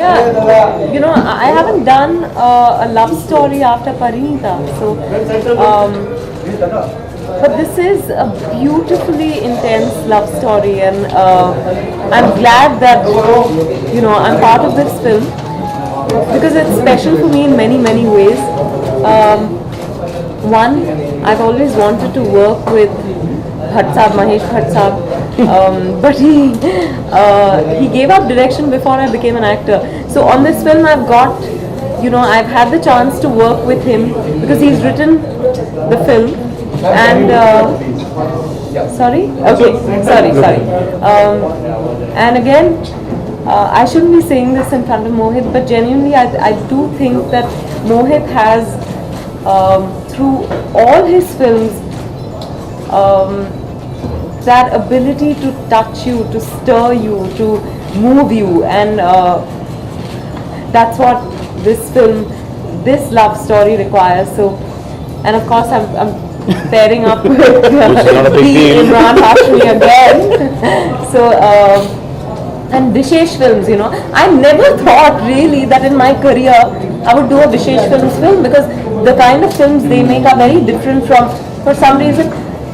Yeah, you know, I haven't done a love story after Parinita, so but this is a beautifully intense love story, and I'm glad that you know I'm part of this film because it's special for me in many ways. One, I've always wanted to work with Bhatt Saab, Mahesh Bhatt Saab, but he gave up direction before I became an actor. So on this film, I've had the chance to work with him because he's written the film. And sorry, and again, I shouldn't be saying this in front of Mohit, but genuinely, I do think that Mohit has, through all his films, that ability to touch you, to stir you, to move you, and that's what this film, this love story requires. So, and of course, I'm pairing up with Imran Hashmi again. So, and Vishesh Films, you know, I never thought really that in my career I would do a Vishesh Films film because the kind of films they make are very different from, for some reason.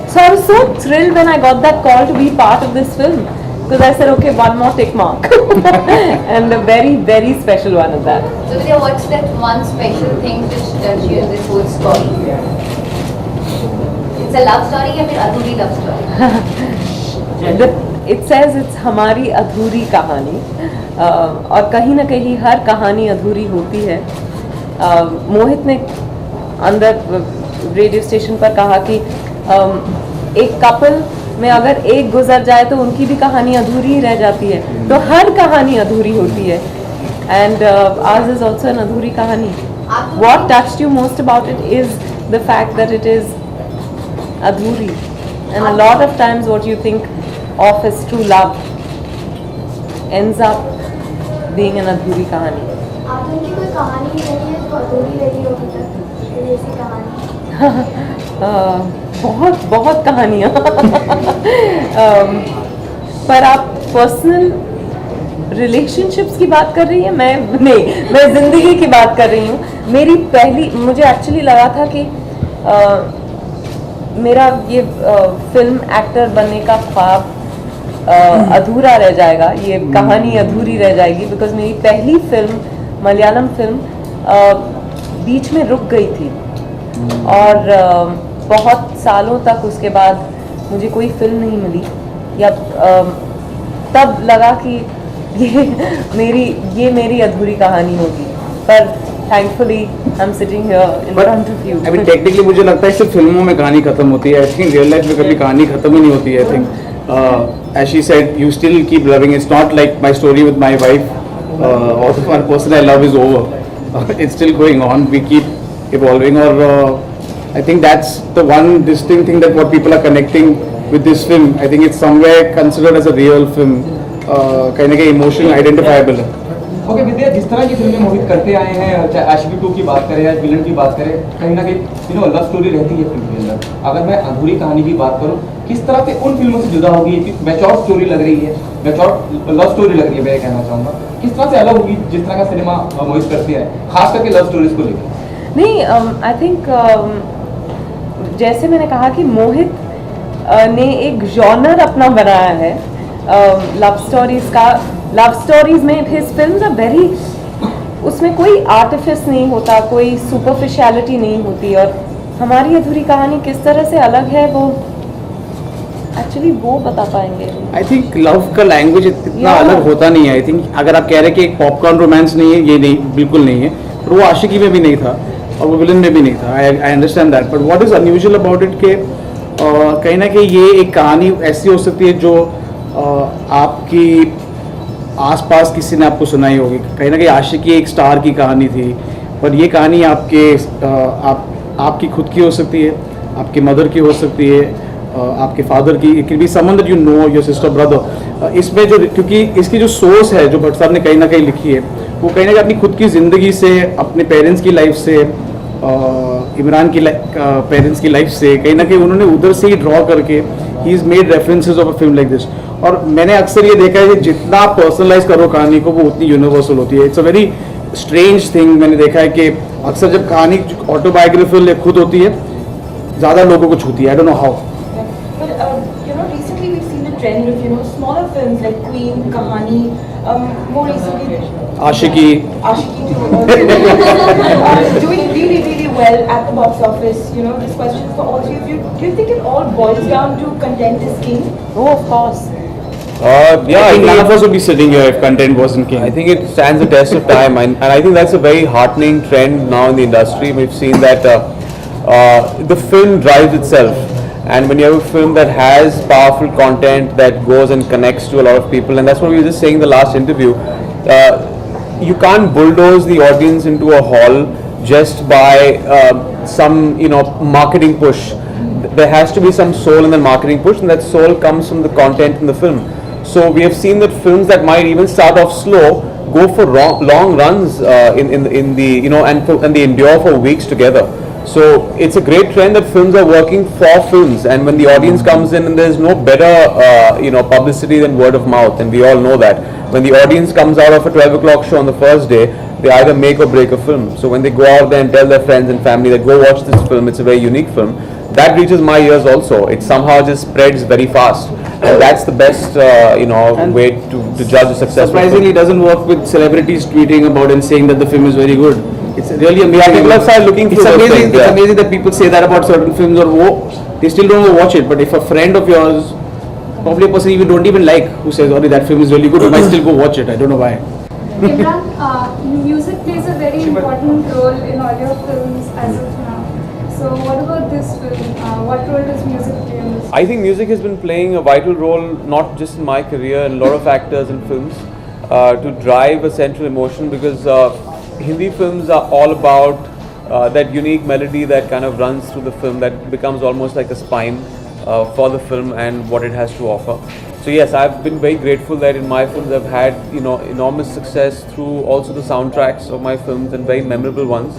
So I was so thrilled when I got that call to be part of this film because I said, okay, one more tick mark, and a very special one at that. So Vidya, what's that one special thing which touched you in this whole story? It's a love story या फिर अधूरी love story? It says it's हमारी अधूरी कहानी, और कहीं ना कहीं हर कहानी अधूरी होती है. मोहित ने अंदर रेडियो स्टेशन पर कहा कि एक कपल में अगर एक गुजर जाए तो उनकी भी कहानी अधूरी ही रह जाती है, तो हर कहानी अधूरी होती है. And ours is also an अधूरी कहानी. What touched you most about it is the fact that it is adhuri, and a lot of times what you think of as true love ends up being an adhuri kahani. आपने की कोई कहानी नहीं है जो अधूरी रही हो अभी तक, ऐसी कहानी? बहुत कहानियाँ. पर आप पर्सनल रिलेशनशिप्स की बात कर रही हैं? मैं जिंदगी की बात कर रही हूँ. मेरी पहली, मुझे एक्चुअली लगा था कि मेरा ये फिल्म एक्टर बनने का ख्वाब अधूरा रह जाएगा, ये कहानी अधूरी रह जाएगी, बिकॉज मेरी पहली फिल्म, मलयालम फिल्म, बीच में रुक गई थी और बहुत सालों तक उसके बाद मुझे कोई फिल्म नहीं मिली, या तब लगा कि ये मेरी अधूरी कहानी होगी. पर thankfully I'm sitting here in front of you. I mean technically मुझे लगता है सिर्फ फिल्मों में कहानी खत्म होती है. I think real life में कभी कहानी खत्म ही नहीं होती है. I think as she said, you still keep loving. It's not like my story with my wife or the one person I love is over. It's still going on. We keep evolving. Or I think that's the one distinct thing that what people are connecting with this film. I think it's somewhere considered as a real film. कहीं ना कहीं emotional identifiable है. Okay विद्या, जिस तरह की फिल्में मोहित करते आए हैं, चाहे आशिकी 2 की बात करें या विलन की बात करें, कहीं ना कहीं लव स्टोरी रहती है फिल्म के अंदर. अगर मैं अधूरी कहानी की बात करूं, किस तरह से उन फिल्मों से जुदा होगी? मैच्योर स्टोरी लग रही है, मैच्योर लव स्टोरी लग रही है, मैं कहना चाहूँगा. किस तरह से अलग होगी जिस तरह का सिनेमा मोहित करते हैं, खास करके लव स्टोरीज को लेकर? नहीं, आई थिंक जैसे मैंने कहा कि मोहित ने एक जॉनर अपना बनाया है लव स्टोरीज का. लव स्टोरीज में हिज फिल्म्स आर वेरी, उसमें कोई आर्टिफिस नहीं होता, कोई सुपरफिशियलिटी नहीं होती. और हमारी अधूरी कहानी किस तरह से अलग है वो एक्चुअली वो बता पाएंगे. आई थिंक लव का लैंग्वेज इतना अलग होता नहीं है. आई थिंक अगर आप कह रहे हैं कि एक पॉपकॉर्न रोमांस नहीं है, ये नहीं, बिल्कुल नहीं है. पर वो आशिकी में भी नहीं था और वो विलन में भी नहीं था. I understand that. But what is unusual about it के कहीं ना कहीं ये एक कहानी ऐसी हो सकती है जो आपकी आसपास किसी ने आपको सुनाई होगी. कहीं ना कहीं आशिकी एक स्टार की कहानी थी, पर ये कहानी आपकी खुद की हो सकती है, आपके मदर की हो सकती है, आपके फादर की. It can be someone that you know, your sister, brother. इसमें जो, क्योंकि इसकी जो सोर्स है जो भट्ट साहब ने कहीं ना कहीं लिखी है, वो कहीं ना कहीं अपनी खुद की ज़िंदगी से, अपने पेरेंट्स की लाइफ से, इमरान की पेरेंट्स की लाइफ से, कहीं ना कहीं उन्होंने उधर से ही ड्रॉ करके he is made references of a film like this. और मैंने अक्सर ये देखा है कि जितना पर्सनलाइज करो कहानी को वो उतनी यूनिवर्सल होती है. It's a very strange thing. मैंने देखा है कि अक्सर जब कहानी ऑटोबायोग्राफिकल खुद होती है ज़्यादा लोगों को छूती है. I don't know how. But recently we've seen a trend of smaller films like Queen, Kahani, more recently Aashiqui. Ashiki too, doing really really well at the box office. This question is for all three of you. Do you think it all boils down to content is king? Oh, of course. Yeah, I think none of I us would be sitting here if content wasn't king. think it stands the test of time, and I think that's a very heartening trend now in the industry. We've seen that the film drives itself, and when you have a film that has powerful content that goes and connects to a lot of people, and that's what we were just saying in the last interview. You can't bulldoze the audience into a hall just by some marketing push. There has to be some soul in the marketing push, and that soul comes from the content in the film. So we have seen that films that might even start off slow go for long runs in the and they endure for weeks together. So it's a great trend that films are working for films, and when the audience comes in, and there's no better publicity than word of mouth, and we all know that. When the audience comes out of a 12 o'clock show on the first day, they either make or break a film. So when they go out there and tell their friends and family that go watch this film, it's a very unique film, that reaches my ears also. It somehow just spreads very fast, and that's the best And way to judge a successful Surprisingly, film. it doesn't work with celebrities tweeting about and saying that the film is very good. It's really amazing. people have started looking It's through those amazing. things, It's yeah. amazing that people say that about certain films, or they still don't go watch it. But if a friend of yours, probably a person you don't even like, who says, "Oh, that film is really good," you might still go watch it. I don't know why. Imran, music plays a very important role in all your films as of now. So what about this film? What role does music play in this? I think music has been playing a vital role, not just in my career, and a lot of actors in films, to drive a central emotion, because Hindi films are all about that unique melody that kind of runs through the film, that becomes almost like a spine for the film and what it has to offer. So yes, I've been very grateful that in my films I've had enormous success through also the soundtracks of my films, and very memorable ones.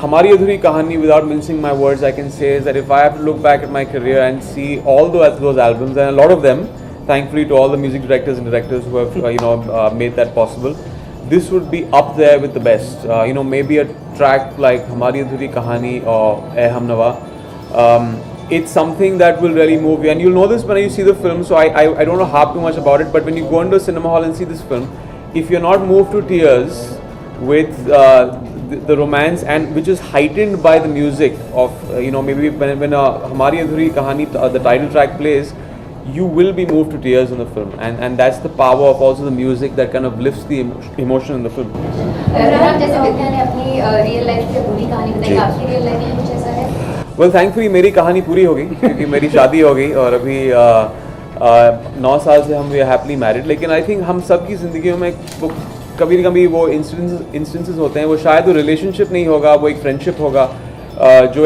Hamari Adhuri Kahani, without mincing my words, I can say is that if I have to look back at my career and see all those albums, and a lot of them, thankfully to all the music directors and directors who have made that possible, this would be up there with the best. Maybe a track like Hamari Adhuri Kahani or Eh Hum Nawa. It's something that will really move you, and you'll know this when you see the film. So I don't know harp too much about it, but when you go into a cinema hall and see this film, if you're not moved to tears with the romance, and which is heightened by the music of maybe when Hamari Adhuri Kahani, the title track plays, you will be moved to tears in the film, and that's the power of also the music that kind of lifts the emotion in the film. रनम, जैसे विद्या ने अपनी real life से पूरी कहानी बताई, आपकी real life में कुछ ऐसा है? वेल थैंकफुली मेरी कहानी पूरी हो गई, क्योंकि मेरी शादी हो गई, और अभी 9 साल से हम वी आर हैप्पली मैरिड. लेकिन आई थिंक हम सब की ज़िंदगियों में वो कभी न कभी वो इंस्टेंसेस होते हैं, वो शायद वो रिलेशनशिप नहीं होगा, वो एक फ्रेंडशिप होगा, जो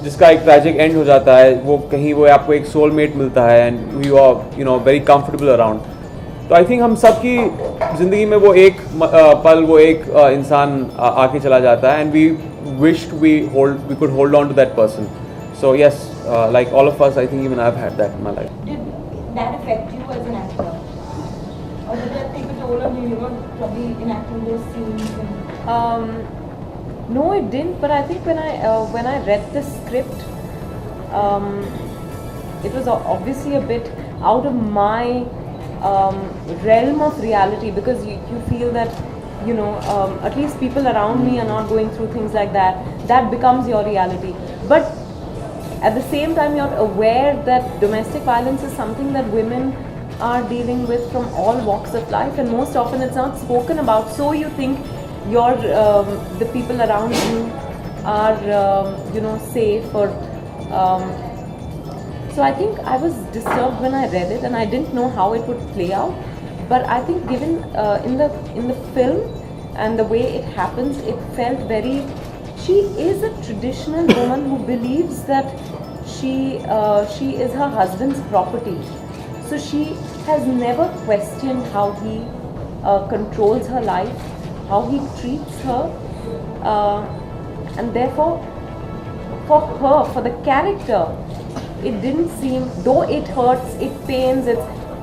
जिसका एक ट्रैजिक एंड हो जाता है, वो कहीं वो आपको एक सोलमेट मिलता है, and you are very comfortable around. तो आई थिंक हम सब की ज़िंदगी में वो एक पल, वो एक इंसान आके चला जाता है, and we wished we could hold on to that person. So yes, like all of us, I think even I've had that in my life. Did that affect you as an actor? Or did that take a toll on you, probably enacting those scenes? No, it didn't. But I think when I read the script, it was obviously a bit out of my realm of reality, because you feel that at least people around me are not going through things like that. That becomes your reality. But at the same time, you're aware that domestic violence is something that women are dealing with from all walks of life, and most often it's not spoken about. So you think the people around you are safe, or so I think I was disturbed when I read it, and I didn't know how it would play out. But I think given in the film and the way it happens, it felt very. She is a traditional woman who believes that she is her husband's property. So she has never questioned how he controls her life, how he treats her, and therefore, for her, for the character, it didn't seem. Though it hurts, it pains.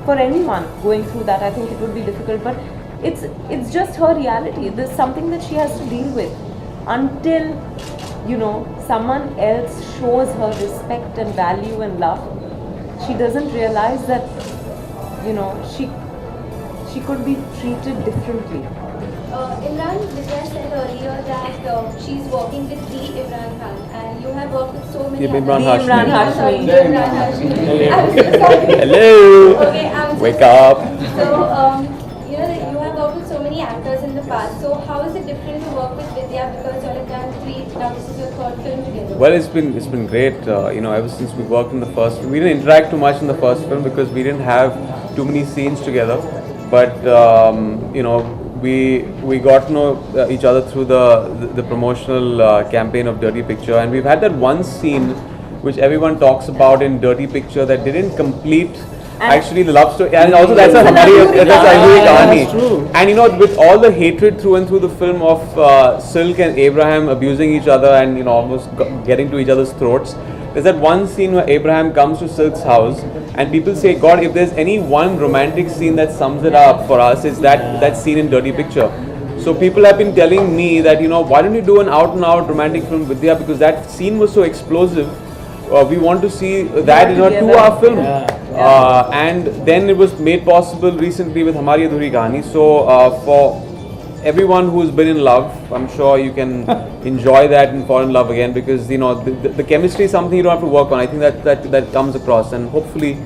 for anyone going through that, I think it would be difficult. But it's just her reality. There's something that she has to deal with until someone else shows her respect and value and love. She doesn't realize that she could be treated differently. Imran, Vidya said earlier that she's working with the Imran Khan, and you have worked with so many Yeah, other- Imran The Hashmi. Imran Hashmi. The Imran Hashmi. I'm so sorry. Hello. Okay, I'm so Wake sorry. up. So, that you have worked with so many actors in the past. So, how is it different to work with Vidya, because you have done 3, now this is your 3rd film together? Well, it's been great. Ever since we worked in the first film, we didn't interact too much in the first film because we didn't have too many scenes together. But we got to know each other through the promotional campaign of Dirty Picture, and we've had that one scene which everyone talks about in Dirty Picture that didn't complete. Actually, the love story, and also that's a Adhuri Kahani. That's true. And with all the hatred through and through the film of Silk and Abraham abusing each other and almost getting to each other's throats, there's that one scene where Abraham comes to Silk's house, and people say, God, if there's any one romantic scene that sums it up for us, it's that scene in Dirty Picture. So people have been telling me that why don't you do an out-and-out romantic film with Vidya, because that scene was so explosive. We want to see that in a together. 2-hour film. And then it was made possible recently with Hamari Adhuri Kahani. So for everyone who's been in love, I'm sure you can enjoy that and fall in love again, because the chemistry is something you don't have to work on. I think that comes across, and hopefully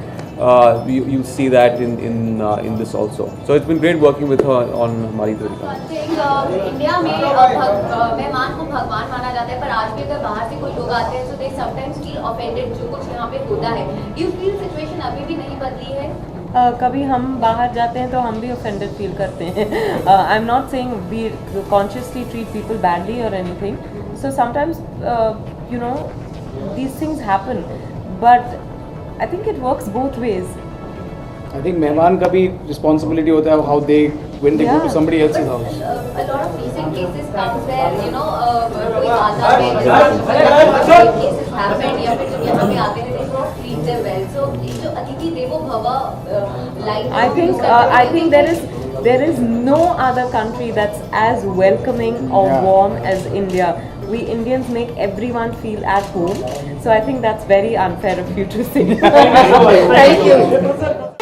you see that in this also. So it's been great working with her on Hamari Adhuri Kahani. I think India में मेहमान को भगवान माना जाता है, पर आज भी अगर बाहर से कोई लोग आते हैं तो they sometimes feel offended जो कुछ यहाँ पे होता है. You feel situation अभी भी नहीं बदली है? कभी हम बाहर जाते हैं तो हम भी offended feel करते हैं. I'm not saying we consciously treat people badly or anything. So sometimes these things happen, but I think it works both ways. I think मेहमान का भी responsibility होता है how they when they go to Yeah. somebody else's house. A lot of recent cases comes where कोई आता है, cases happen या फिर जब यहाँ पे आते हैं they don't treat them well. So ये जो अतिथि देवो भव line I think there is no other country that's as welcoming or Yeah. warm as India. We Indians make everyone feel at home. So I think that's very unfair of you to say. Thank you.